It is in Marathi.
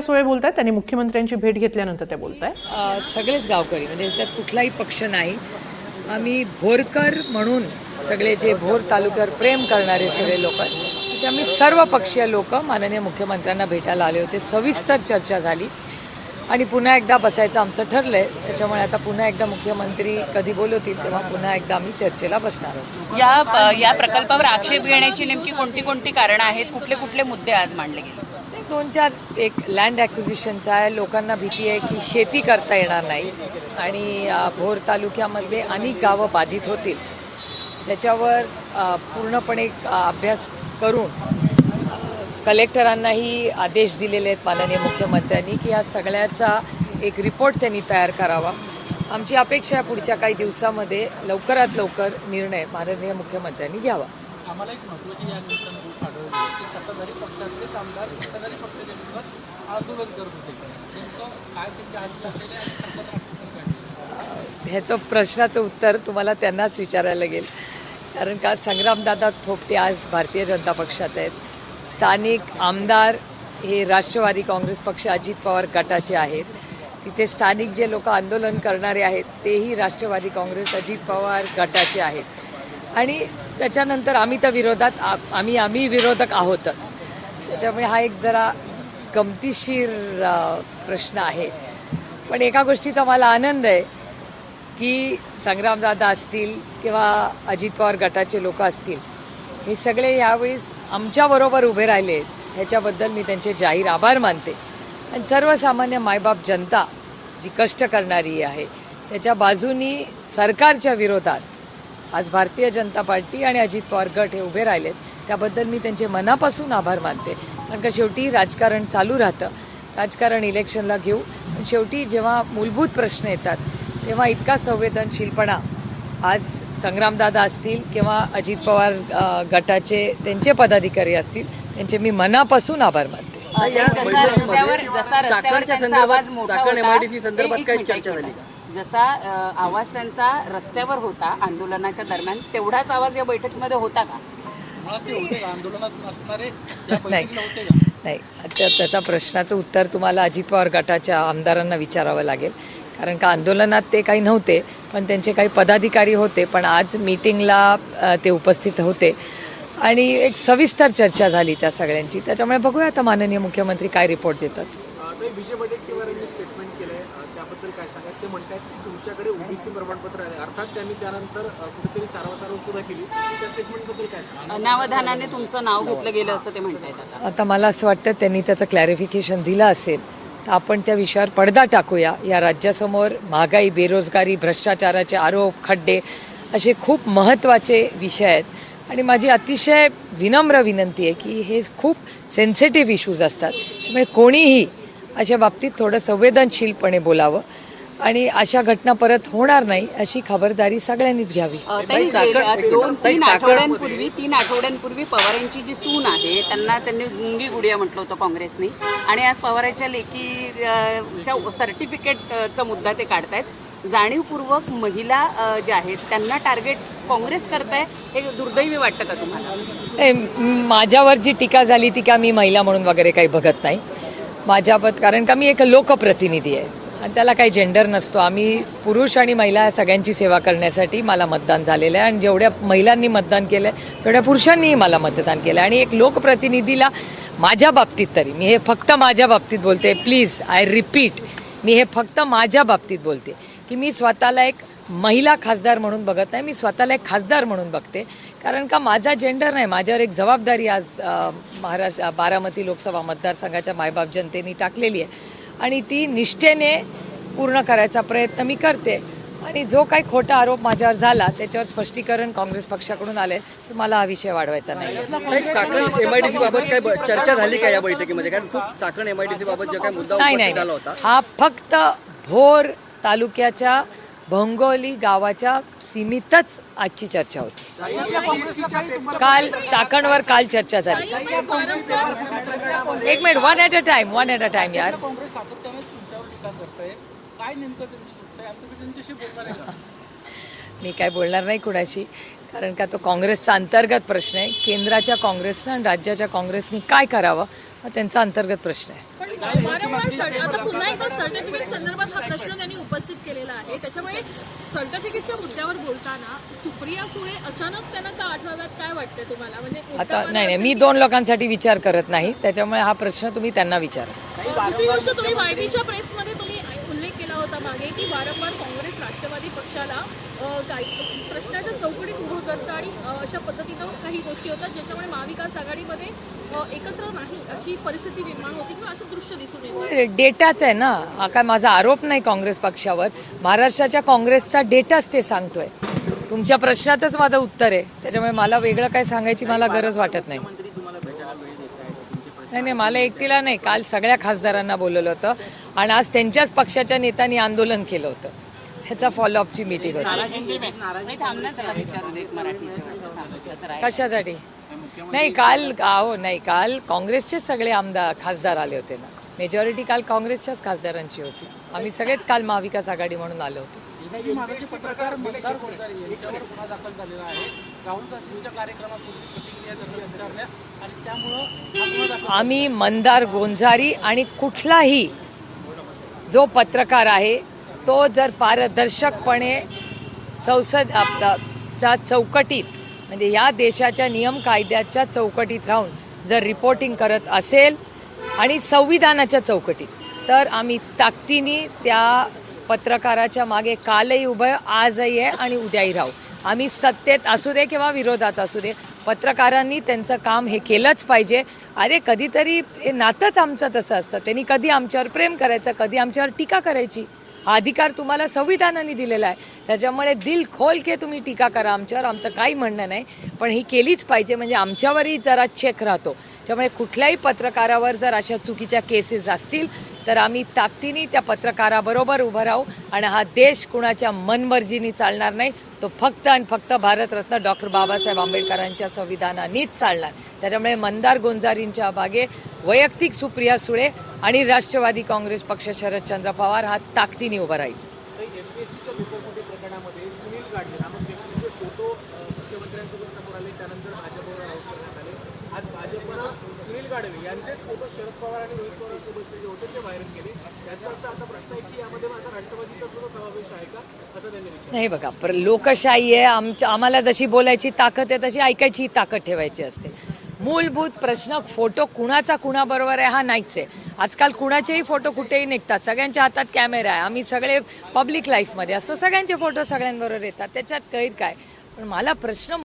सोळे बोलतायत, त्यांनी मुख्यमंत्र्यांची भेट घेतल्यानंतर ते बोलतायत. सगळेच गावकरी म्हणजे त्यात कुठलाही पक्ष नाही. आम्ही भोरकर म्हणून सगळे जे भोर तालुक्यावर प्रेम करणारे सगळे लोक म्हणजे आम्ही सर्व पक्षीय लोक माननीय मुख्यमंत्र्यांना भेटायला आले होते. सविस्तर चर्चा झाली आणि पुन्हा एकदा बसायचं आमचं ठरलंय. त्याच्यामुळे आता पुन्हा एकदा मुख्यमंत्री कधी बोलवतील तेव्हा पुन्हा एकदा आम्ही चर्चेला बसणार आहोत. या प्रकल्पावर आक्षेप घेण्याची नेमकी कोणती कोणती कारणं आहेत, कुठले कुठले मुद्दे आज मांडले गेले? 2-4 एक लँड ॲक्विजिशनचा आहे. लोकांना भीती आहे की शेती करता येणार नाही आणि भोर तालुक्यामधले अनेक गावं बाधित होतील. त्याच्यावर पूर्णपणे अभ्यास करून कलेक्टरांनाही आदेश दिलेले आहेत माननीय मुख्यमंत्र्यांनी की या सगळ्याचा एक रिपोर्ट त्यांनी तयार करावा. आमची अपेक्षा आहे पुढच्या काही दिवसामध्ये लवकरात लवकर निर्णय माननीय मुख्यमंत्र्यांनी घ्यावा. आम्हाला एक महत्त्वाची या निमित्तानं गोष्ट आढळली की सत्ताधारी पक्षातलेच आमदार सत्ताधारी पक्षाच्या विरोधात आंदोलन करत होते. नेमकं काय त्यांच्या हाती लागलेले आणि सरकारला ह्याचं प्रश्नाचं उत्तर तुम्हाला त्यांनाच विचारायला लागेल. कारण का संग्रामदादा थोपटे आज भारतीय जनता पक्षात आहेत. स्थानिक आमदार हे राष्ट्रवादी काँग्रेस पक्ष अजित पवार गटाचे आहेत. तिथे स्थानिक जे लोक आंदोलन करणारे आहेत तेही राष्ट्रवादी काँग्रेस अजित पवार गटाचे आहेत. आणि त्याच्यानंतर आम्ही तर विरोधात आम्ही विरोधक आहोतच. त्याच्यामुळे हा एक जरा गमतीशीर प्रश्न आहे. पण एका गोष्टीचा मला आनंद आहे की संग्रामदादा असतील किंवा अजित पवार गटाचे लोक असतील हे सगळे यावेळेस आमच्याबरोबर उभे राहिले आहेत. ह्याच्याबद्दल मी त्यांचे जाहीर आभार मानते. आणि सर्वसामान्य मायबाप जनता जी कष्ट करणारी आहे त्याच्या बाजूनी सरकारच्या विरोधात आज भारतीय जनता पार्टी आणि अजित पवार गट हे उभे राहिलेत. त्याबद्दल मी त्यांचे मनापासून आभार मानते. कारण का शेवटी राजकारण चालू राहतं. राजकारण इलेक्शनला घेऊ पण शेवटी जेव्हा मूलभूत प्रश्न येतात तेव्हा इतका संवेदनशीलपणा आज संग्रामदादा असतील किंवा अजित पवार गटाचे त्यांचे पदाधिकारी असतील त्यांचे मी मनापासून आभार मानते. जसा आवाज त्यांचा रस्त्यावर होता आंदोलनाच्या दरम्यान तेवढाच आवाज या बैठकीमध्ये होता का? नाही, त्याचा प्रश्नाचं उत्तर तुम्हाला अजित पवार गटाच्या आमदारांना विचारावं लागेल. कारण का आंदोलनात ते काही नव्हते पण त्यांचे काही पदाधिकारी होते. पण आज मीटिंगला ते उपस्थित होते आणि एक सविस्तर चर्चा झाली त्या सगळ्यांची. त्याच्यामुळे बघूया आता माननीय मुख्यमंत्री काय रिपोर्ट देतात. विजय वडेट्टीवारांनी स्टेटमेंट केलंय त्याबद्दल काय सांगा? ते म्हणतात की तुमच्याकडे ओबीसी प्रमाणपत्र आहे. अर्थात त्यांनी त्यानंतर कुठेतरी सारवासारव सुद्धा केली. त्या स्टेटमेंटबद्दल काय सांगा? अनावधानाने तुमचं नाव घेतलं गेलं असं ते म्हणतात. आता मला असं वाटतं त्यांनी त्याचं क्लॅरिफिकेशन दिलं असेल तर आपण त्या विषयावर पडदा टाकूया. या राज्यासमोर महागाई, बेरोजगारी, भ्रष्टाचाराचे आरोप, खड्डे असे खूप महत्त्वाचे विषय आहेत. आणि माझी अतिशय विनम्र विनंती आहे की हे खूप सेन्सिटिव्ह इश्यूज असतात. त्यामुळे कोणीही अशा बाबतीत थोडं संवेदनशीलपणे बोलावं आणि अशा घटना परत होणार नाही अशी खबरदारी सगळ्यांनीच घ्यावी. 3 आठवड्यांपूर्वी पवारांची जी सून आहे त्यांनी गुंगी गुडिया म्हटलं होतं काँग्रेसने आणि आज पवारांच्या लेकीच्या सर्टिफिकेटचा मुद्दा ते काढतायत. जाणीवपूर्वक महिला ज्या आहेत त्यांना टार्गेट काँग्रेस करताय हे दुर्दैवी वाटतं का तुम्हाला? माझ्यावर जी टीका झाली ती का मी महिला म्हणून वगैरे काही बघत नाही. माझ्याबद्दल कारण का मी एक लोकप्रतिनिधी आहे आणि त्याला काही जेंडर नसतो. आम्ही पुरुष आणि महिला या सगळ्यांची सेवा करण्यासाठी मला मतदान झालेलं आहे आणि जेवढ्या महिलांनी मतदान केलं आहे तेवढ्या पुरुषांनीही मला मतदान केलं आहे. आणि एक लोकप्रतिनिधीला माझ्या बाबतीत तरी मी हे फक्त माझ्या बाबतीत बोलते. प्लीज आय रिपीट, मी हे फक्त माझ्या बाबतीत बोलते की मी स्वतःला एक महिला खासदार म्हणून बघत नाही. मी स्वतःला एक खासदार म्हणून बघते. कारण का माझा जेंडर नाही, माझ्यावर एक जबाबदारी आज महाराष्ट्र बारामती लोकसभा मतदारसंघाच्या मायबाप जनतेने टाकलेली आहे आणि ती निष्ठेने पूर्ण करायचा प्रयत्न मी करते. आणि जो काही खोटा आरोप माझ्यावर झाला त्याच्यावर स्पष्टीकरण काँग्रेस पक्षाकडून आले तर मला हा विषय वाढवायचा नाही. चाकण एमआयडीसी बाबत काय चर्चा झाली का या बैठकीमध्ये? कारण खूप चाकण एमआयडीसी बाबत जो काही मुद्दा उपस्थित झाला होता हा फक्त भोर तालुक्याच्या भोंगोली गावाच्या सीमितच आजची चर्चा होती. काल चाकणवर काल चर्चा झाली. एक minute, one at a time यार. मी काय बोलणार नाही कुणाशी. कारण का तो काँग्रेसचा अंतर्गत प्रश्न आहे. केंद्राच्या काँग्रेसनं आणि राज्याच्या काँग्रेसनी काय करावं हा त्यांचा अंतर्गत प्रश्न आहे. आता पुन्हा एकदा सर्टिफिकेट संदर्भात हा प्रश्न त्यांनी उपस्थित केलेला आहे. त्याच्यामुळे सर्टिफिकेटच्या मुद्द्यावर बोलताना सुप्रिया सुळे अचानक त्यांना का आठवाव्यात, काय वाटतंय तुम्हाला? म्हणजे आता नाही, मी 2 लोकांसाठी विचार करत नाही, त्याच्यामुळे हा प्रश्न तुम्ही त्यांना विचारा. दुसरी गोष्ट, तुम्ही वायबीच्या प्रेसमध्ये तुम्ही उल्लेख केला होता मागे की वारंवार काँग्रेस राष्ट्रवादी पक्षाला प्रश्नाच्या चौकटीत उभं करतं आणि अशा पद्धतीनं काही गोष्टी होतात ज्याच्यामुळे महाविकास आघाडीमध्ये एकत्र नाही अशी परिस्थिती निर्माण होती किंवा असं दृश्य दिसून येतं. डेटाच आहे ना, हा काय माझा आरोप नाही काँग्रेस पक्षावर. महाराष्ट्राच्या काँग्रेसचा डेटाच ते सांगतोय. तुमच्या प्रश्नाचंच माझं उत्तर आहे, त्याच्यामुळे मला वेगळं काय सांगायची मला गरज वाटत नाही. नाही, मला एकटीला नाही, काल सगळ्या खासदारांना बोलवलं होतं आणि आज त्यांच्याच पक्षाच्या नेत्यांनी आंदोलन केलं होतं. त्याचा फॉलोअपची मीटिंग होती. कशासाठी? नाही काल काल काँग्रेसचेच सगळे खासदार आले होते ना. मेजॉरिटी काल काँग्रेसच्याच खासदारांची होती. आम्ही सगळेच काल महाविकास आघाडी म्हणून आलो होतो. पत्रकार मंदार गोंजारी यांच्यावर गुन्हा दाखल झालेला आहे. राहुल गांधींच्या कार्यक्रमापूर्वी प्रतिक्रिया त्यांनी विचारल्या आणि त्यामुळं आम्ही मंदार गोंजारी आणि कुठलाही जो पत्रकार आहे तो जर पारदर्शकपणे संसद चौकटीत म्हणजे या देशाच्या नियम कायद्याच्या चौकटीत राहून जर रिपोर्टिंग करत असेल आणि संविधानाच्या चौकटीत, तर आम्ही ताकदीने त्या पत्रकाराच्या मागे कालही उभं, आजही आहे आणि उद्याही राहू. आम्ही सत्तेत असू दे किंवा विरोधात असू दे, पत्रकारांनी त्यांचं काम हे केलंच पाहिजे. अरे कधीतरी हे नातंच आमचं तसं असतं. त्यांनी कधी आमच्यावर प्रेम करायचं, कधी आमच्यावर टीका करायची. हा अधिकार तुम्हाला संविधानाने दिलेला आहे. त्याच्यामुळे दिल खोल के तुम्ही टीका करा आमच्यावर, आमचं काही म्हणणं नाही, पण ही केलीच पाहिजे. म्हणजे आमच्यावरही जरा चेक राहतो. त्यामुळे कुठल्याही पत्रकारावर जर अशा चुकीच्या केसेस असतील तर आम्ही ताकदीने त्या पत्रकाराबरोबर उभं राहू आणि हा देश कुणाच्या मनमर्जीने चालणार नाही. तो फक्त आणि फक्त भारतरत्न डॉक्टर बाबासाहेब आंबेडकरांच्या संविधानानेच चालणार. त्याच्यामुळे मंदार गोंजारींच्या मागे वैयक्तिक सुप्रिया सुळे आणि राष्ट्रवादी काँग्रेस पक्ष शरदचंद्र पवार हा ताकदीने उभा राहील. एमपीएससीच्या पेपरमध्ये प्रकरणामध्ये सुनील गाडगे नामक व्यक्तीचे फोटो मुख्यमंत्र्यांसोबत समोर आले, त्यानंतर भाजपवर आरोप करण्यात आले. आज भाजपनं सुनील गाडवे यांचेच फोटो शरद पवार आणि रोहित पवारांसोबतचे जे होते ते व्हायरल केले. त्यांचा असा आता प्रश्न आहे की यामध्ये माझा राष्ट्रवादीचा सुद्धा समावेश आहे का, असं त्यांनी विचारलं. नाही बघा, लोकशाही आहे. आम्हाला जशी बोलायची ताकद आहे तशी ऐकायची ताकद ठेवायची असते. मूलभूत प्रश्न फोटो कुणाचा कुणाबरोबर आहे हा नाहीच आहे. आजकाल कुणाचेही फोटो कुठेही निघतात, सगळ्यांच्या हातात कॅमेरा आहे. आम्ही सगळे पब्लिक लाईफमध्ये असतो, सगळ्यांचे फोटो सगळ्यांबरोबर येतात, त्याच्यात गैर काय. पण मला प्रश्न